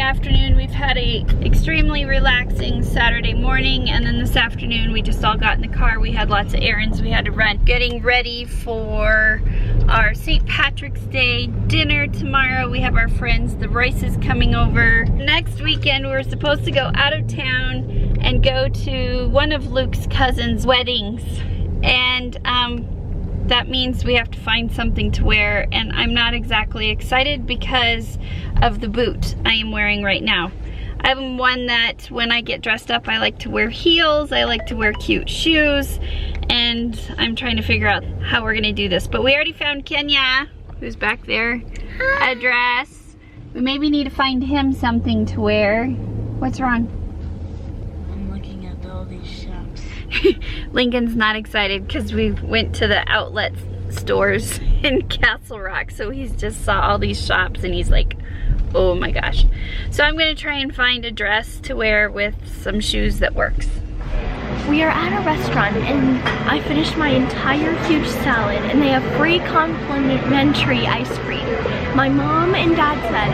afternoon. We've had a extremely relaxing Saturday morning, and then this afternoon we just all got in the car. We had lots of errands we had to run. Getting ready for our St. Patrick's Day dinner tomorrow. We have our friends, the Royces, coming over. Next weekend we're supposed to go out of town and go to one of Luke's cousins' weddings. And that means we have to find something to wear, and I'm not exactly excited because of the boot I am wearing right now. I'm one that when I get dressed up, I like to wear heels, I like to wear cute shoes, and I'm trying to figure out how we're gonna do this. But we already found Kenya, who's back there, a dress. We maybe need to find him something to wear. What's wrong? I'm looking at all these shops. Lincoln's not excited because we went to the outlet stores in Castle Rock, so he's just saw all these shops and he's like, oh my gosh. So I'm gonna try and find a dress to wear with some shoes that works. We are at a restaurant and I finished my entire huge salad, and they have free complimentary ice cream. My mom and dad said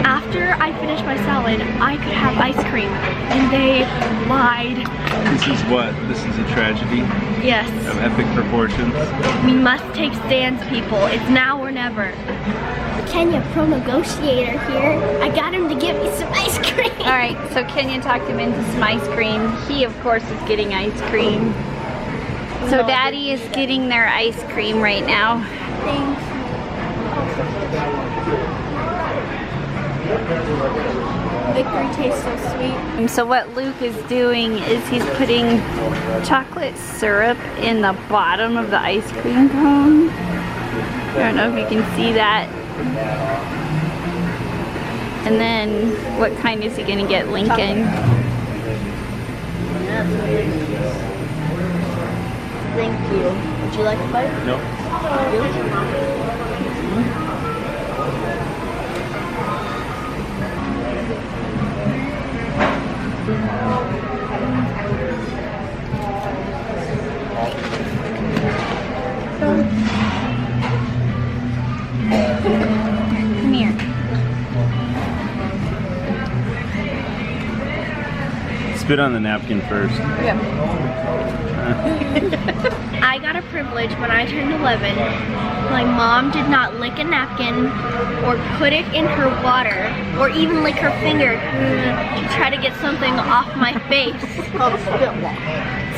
after I finished my salad, I could have ice cream, and they lied. This is what? This is a tragedy Yes. of epic proportions. We must take stands, people. It's now or never. Kenya, pro negotiator here. I got him to get me some ice cream. All right, so Kenya talked him into some ice cream. He, of course, is getting ice cream. So Daddy is getting their ice cream right now. Thanks. Victory tastes so sweet. So what Luke is doing is he's putting chocolate syrup in the bottom of the ice cream cone. I don't know if you can see that. And then what kind is he gonna get, Lincoln? Thank you. Would you like a bite? No. Come here. Spit on the napkin first. I got a privilege when I turned 11. My mom did not lick a napkin or put it in her water or even lick her finger to try to get something off my face. It's called a spit wash.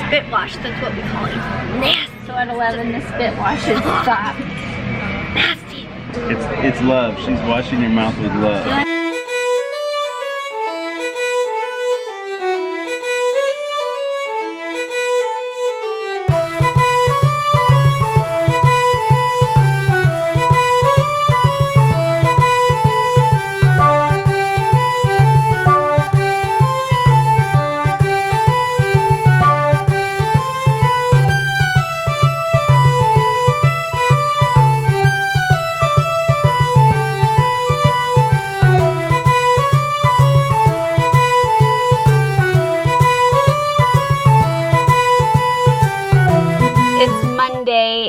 Spit wash, that's what we call it. Nasty. So at 11 the spit wash is stopped. Nasty. It's love. She's washing your mouth with love.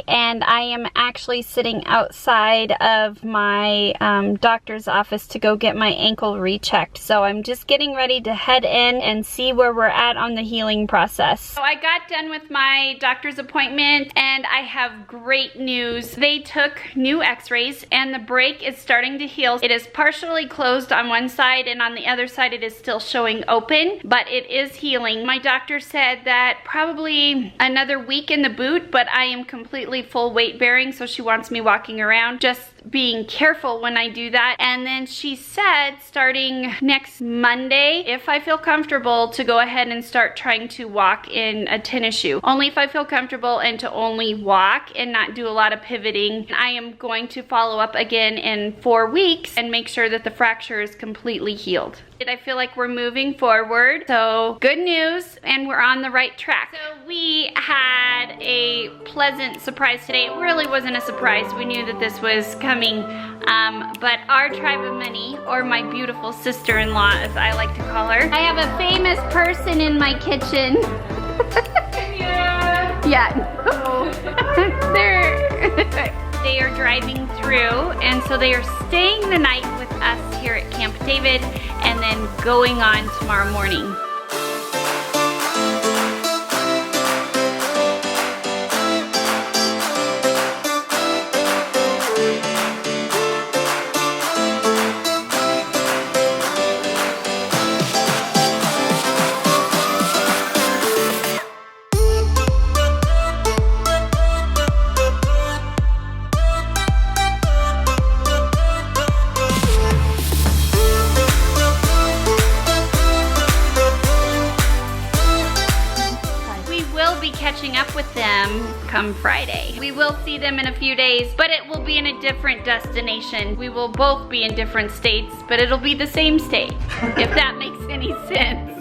And I am actually sitting outside of my doctor's office to go get my ankle rechecked. So I'm just getting ready to head in and see where we're at on the healing process. So I got done with my doctor's appointment and I have great news. They took new x-rays and the break is starting to heal. It is partially closed on one side and on the other side it is still showing open, but it is healing. My doctor said that probably another week in the boot, but I am completely full weight bearing, so she wants me walking around, just being careful when I do that. And then she said starting next Monday, if I feel comfortable, to go ahead and start trying to walk in a tennis shoe. Only if I feel comfortable, and to only walk and not do a lot of pivoting. I am going to follow up again in 4 weeks and make sure that the fracture is completely healed. I feel like we're moving forward, so good news, and we're on the right track. So we had a pleasant surprise today. It really wasn't a surprise. We knew that this was coming, but our tribe of many, or my beautiful sister-in-law as I like to call her. I have a famous person in my kitchen. Yeah. They are driving through, and so they are staying the night with us here at Camp David. and then going on tomorrow morning. Catching up with them come Friday. We will see them in a few days, but it will be in a different destination. We will both be in different states, but it'll be the same state, if that makes any sense.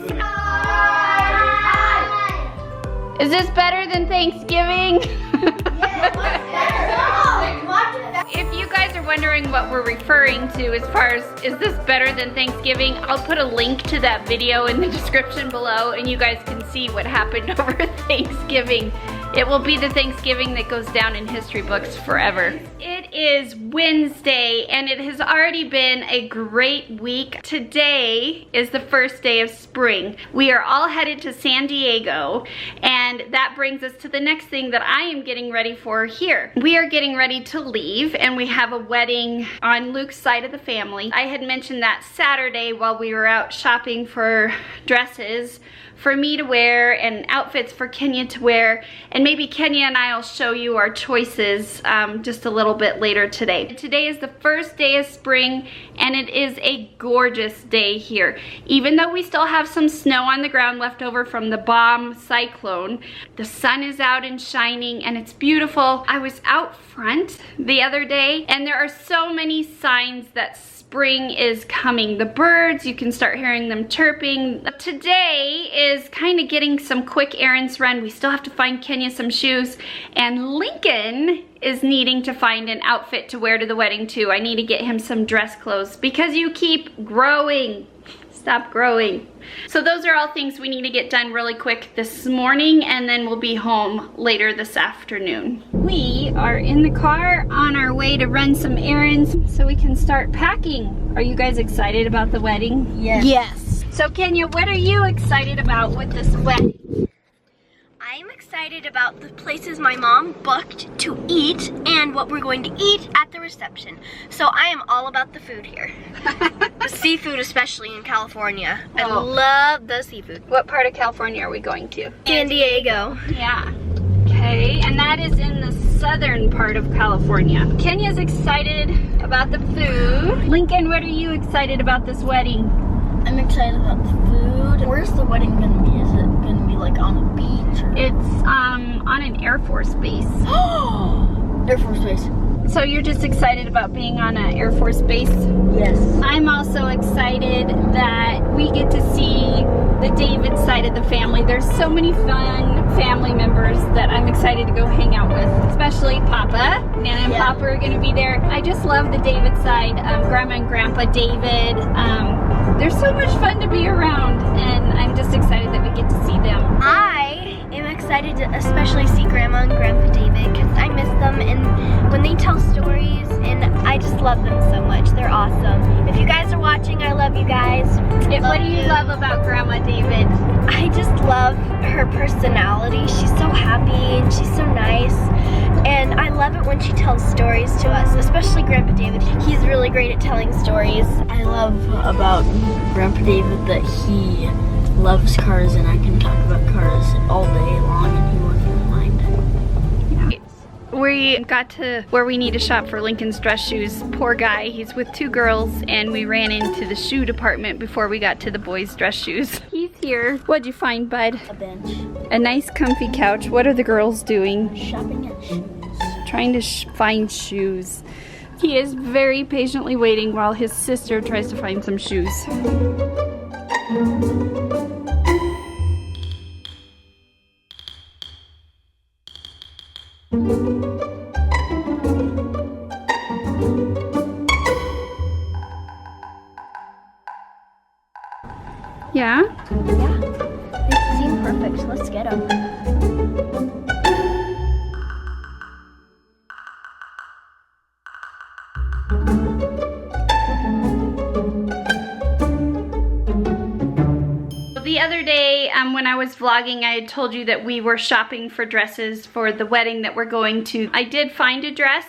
Is this better than Thanksgiving? If you guys are wondering what we're referring to as far as, is this better than Thanksgiving? I'll put a link to that video in the description below and you guys can see what happened over Thanksgiving. It will be the Thanksgiving that goes down in history books forever. It is Wednesday and it has already been a great week. Today is the first day of spring. We are all headed to San Diego, and that brings us to the next thing that I am getting ready for here. We are getting ready to leave and we have a wedding on Luke's side of the family. I had mentioned that Saturday while we were out shopping for dresses for me to wear and outfits for Kenya to wear, and maybe Kenya and I will show you our choices just a little bit later today. Today is the first day of spring and it is a gorgeous day here. Even though we still have some snow on the ground left over from the bomb cyclone, the sun is out and shining and it's beautiful. I was out front the other day and there are so many signs that spring is coming. The birds, you can start hearing them chirping. Today is kind of getting some quick errands run. We still have to find Kenya some shoes, and Lincoln is needing to find an outfit to wear to the wedding too. I need to get him some dress clothes because you keep growing. Stop growing. So those are all things we need to get done really quick this morning, and then we'll be home later this afternoon. We are in the car on our way to run some errands so we can start packing. Are you guys excited about the wedding? Yes. Yes. So Kenya, what are you excited about with this wedding? I'm excited about the places my mom booked to eat and what we're going to eat at the reception. So I am all about the food here. The seafood, especially in California. I love the seafood. What part of California are we going to? San Diego. Yeah. Okay, and that is in the southern part of California. Kenya's excited about the food. Lincoln, what are you excited about this wedding? I'm excited about the food. Where's the wedding gonna be? Is it gonna be like on a beach? Or? It's on an Air Force base. Air Force Base. So you're just excited about being on an Air Force base? Yes. I'm also excited that we get to see the David side of the family. There's so many fun family members that I'm excited to go hang out with, especially Papa. Nana and Papa are gonna be there. I just love the David side, Grandma and Grandpa David. They're so much fun to be around, and I'm just excited that we get to see them. I am excited to especially see Grandma and Grandpa David because I miss them, and when they tell stories, and I just love them so much. They're awesome. If you guys are watching, I love you guys. What do you love about Grandma David? I just love her personality. She's so happy and she's so nice. And I love it when she tells stories to us, especially Grandpa David. He's really great at telling stories. I love about Grandpa David that he loves cars and I can talk about cars all day long and he won't even mind. We got to where we need to shop for Lincoln's dress shoes. Poor guy, he's with two girls, and we ran into the shoe department before we got to the boys' dress shoes. He's here. What'd you find, bud? A bench. A nice comfy couch. What are the girls doing? Shopping at shoes. Trying to find shoes. He is very patiently waiting while his sister tries to find some shoes. Yeah? Yeah, they seem perfect. Let's get them. I was vlogging, I had told you that we were shopping for dresses for the wedding that we're going to. I did find a dress,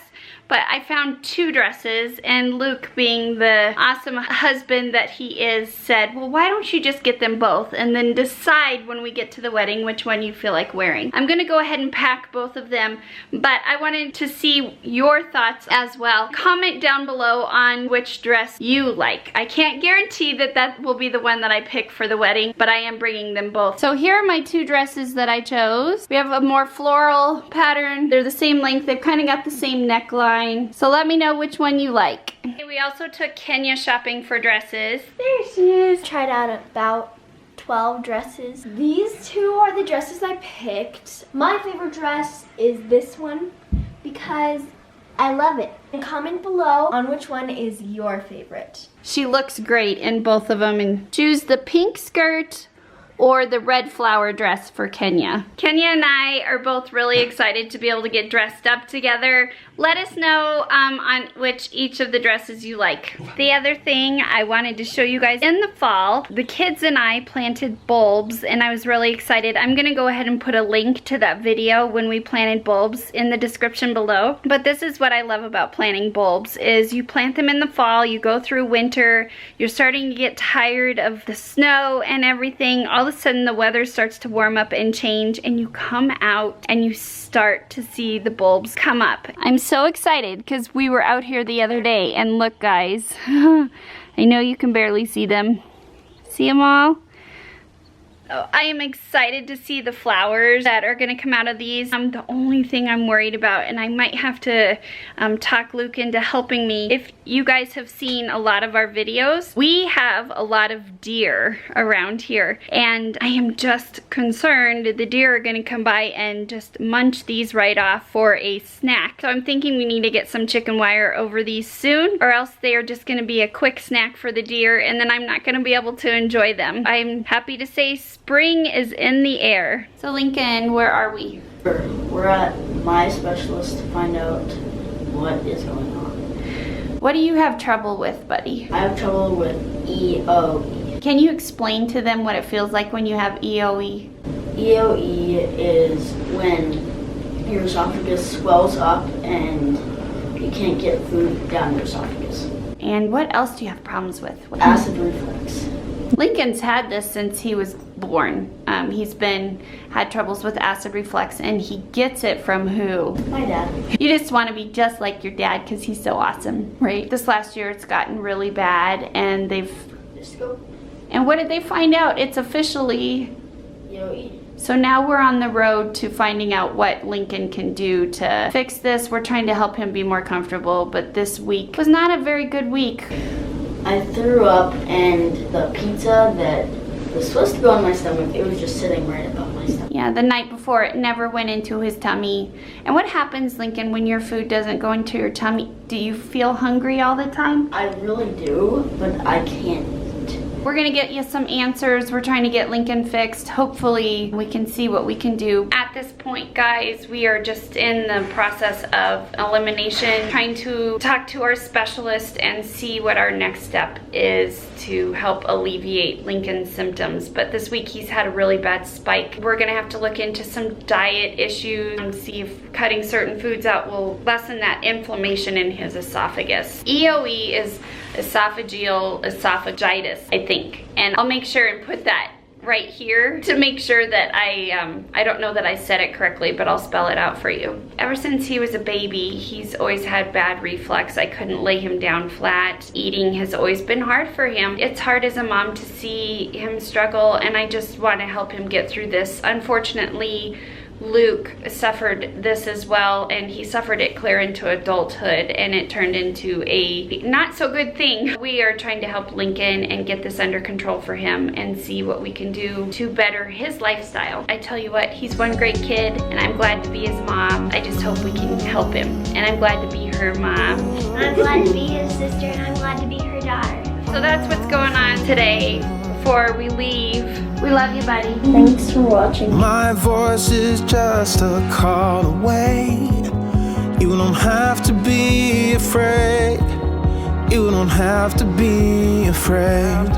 but I found 2 dresses, and Luke, being the awesome husband that he is, said, well, why don't you just get them both and then decide when we get to the wedding which one you feel like wearing. I'm gonna go ahead and pack both of them, but I wanted to see your thoughts as well. Comment down below on which dress you like. I can't guarantee that that will be the one that I pick for the wedding, but I am bringing them both. So here are my 2 dresses that I chose. We have a more floral pattern. They're the same length. They've kind of got the same neckline. So let me know which one you like. We also took Kenya shopping for dresses. There she is. Tried out about 12 dresses. These 2 are the dresses I picked. My favorite dress is this one because I love it. And comment below on which one is your favorite. She looks great in both of them. And choose the pink skirt or the red flower dress for Kenya. Kenya and I are both really excited to be able to get dressed up together. Let us know on which each of the dresses you like. The other thing I wanted to show you guys, in the fall, the kids and I planted bulbs, and I was really excited. I'm gonna go ahead and put a link to that video when we planted bulbs in the description below. But this is what I love about planting bulbs, is you plant them in the fall, you go through winter, you're starting to get tired of the snow and everything. All of a sudden the weather starts to warm up and change, and you come out and you start to see the bulbs come up. I'm so excited because we were out here the other day, and look guys, I know you can barely see them. See them all? Oh, I am excited to see the flowers that are gonna come out of these. The only thing I'm worried about, and I might have to talk Luke into helping me. If you guys have seen a lot of our videos, we have a lot of deer around here, and I am just concerned the deer are gonna come by and just munch these right off for a snack. So I'm thinking we need to get some chicken wire over these soon, or else they are just gonna be a quick snack for the deer, and then I'm not gonna be able to enjoy them. I'm happy to say spring is in the air. So Lincoln, where are we? We're at my specialist to find out what is going on. What do you have trouble with, buddy? I have trouble with EOE. Can you explain to them what it feels like when you have EOE? EOE is when your esophagus swells up and you can't get food down your esophagus. And what else do you have problems with? Acid reflux. Lincoln's had this since he was born. He's had troubles with acid reflux, and he gets it from who? My dad. You just want to be just like your dad because he's so awesome, right? This last year it's gotten really bad, and and what did they find out? It's officially EOE. So now we're on the road to finding out what Lincoln can do to fix this. We're trying to help him be more comfortable, but this week was not a very good week. I threw up, and the pizza that was supposed to go in my stomach, it was just sitting right above my stomach. Yeah, the night before it never went into his tummy. And what happens, Lincoln, when your food doesn't go into your tummy? Do you feel hungry all the time? I really do, but I can't eat. We're gonna get you some answers. We're trying to get Lincoln fixed. Hopefully we can see what we can do. At this point, guys, we are just in the process of elimination, trying to talk to our specialist and see what our next step is to help alleviate Lincoln's symptoms. But this week he's had a really bad spike. We're gonna have to look into some diet issues and see if cutting certain foods out will lessen that inflammation in his esophagus. EOE is esophageal esophagitis, I think. And I'll make sure and put that right here to make sure that I don't know that I said it correctly, but I'll spell it out for you. Ever since he was a baby, he's always had bad reflux. I couldn't lay him down flat. Eating has always been hard for him. It's hard as a mom to see him struggle, and I just want to help him get through this. Unfortunately, Luke suffered this as well, and he suffered it clear into adulthood, and it turned into a not so good thing. We are trying to help Lincoln and get this under control for him and see what we can do to better his lifestyle. I tell you what, he's one great kid, and I'm glad to be his mom. I just hope we can help him, and I'm glad to be her mom. I'm glad to be his sister, and I'm glad to be her daughter. So that's what's going on today. Before we leave, we love you, buddy. Thanks for watching. My voice is just a call away. You don't have to be afraid. You don't have to be afraid.